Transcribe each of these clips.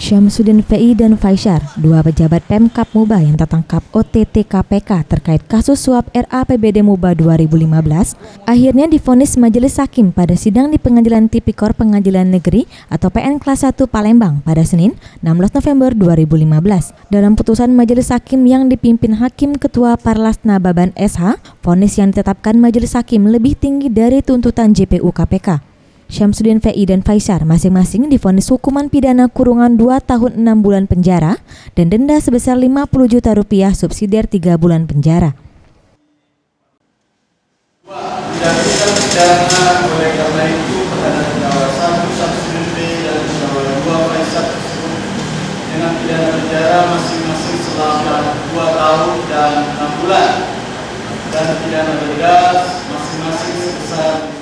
Syamsuddin VI dan Faisyar, dua pejabat Pemkab Muba yang tertangkap OTT KPK terkait kasus suap RAPBD Muba 2015, akhirnya divonis Majelis Hakim pada sidang di Pengadilan Tipikor Pengadilan Negeri atau PN Kelas 1 Palembang pada Senin, 16 November 2015. Dalam putusan Majelis Hakim yang dipimpin Hakim Ketua Parlas Nababan SH, vonis yang ditetapkan Majelis Hakim lebih tinggi dari tuntutan JPU KPK. Syamsuddin VI dan Faisyar masing-masing divonis hukuman pidana kurungan 2 tahun 6 bulan penjara dan denda sebesar 50 juta rupiah subsidiar 3 bulan penjara. Dijatuhkan pidana oleh karena itu terhadap terdakwa 1 Syamsuddin VI dan terdakwa 2 Faisyar tersebut dengan pidana penjara masing-masing selama 2 tahun dan 6 bulan dan pidana denda masing-masing sebesar.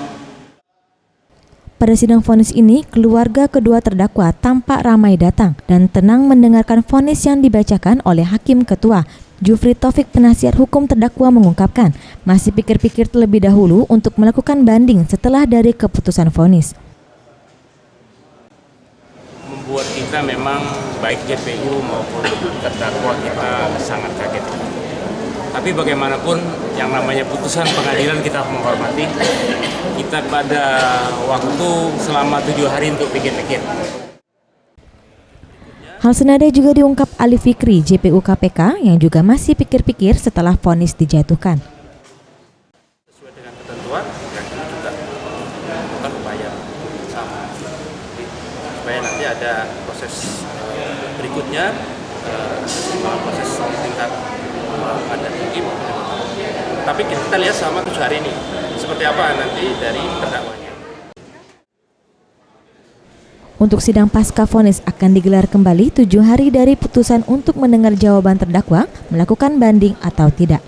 Pada sidang vonis ini, keluarga kedua terdakwa tampak ramai datang dan tenang mendengarkan vonis yang dibacakan oleh Hakim Ketua. Jufri Taufik, penasihat hukum terdakwa, mengungkapkan masih pikir-pikir terlebih dahulu untuk melakukan banding setelah dari keputusan vonis. Membuat kita memang baik JPU maupun terdakwa kita sangat kaget. Tapi bagaimanapun yang namanya putusan pengadilan kita menghormati. Kita pada waktu selama 7 hari untuk pikir-pikir. Hal senada juga diungkap Ali Fikri, JPU KPK, yang juga masih pikir-pikir setelah vonis dijatuhkan. Sesuai dengan ketentuan, yang ini juga melakukan upaya sama. Supaya nanti ada proses berikutnya, proses tingkat ada tinggi. Tapi kita lihat selama 7 hari ini seperti apa nanti dari terdakwanya. Untuk sidang pasca vonis akan digelar kembali 7 hari dari putusan untuk mendengar jawaban terdakwa melakukan banding atau tidak.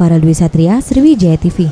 Para Dwi Satria, Sriwijaya TV.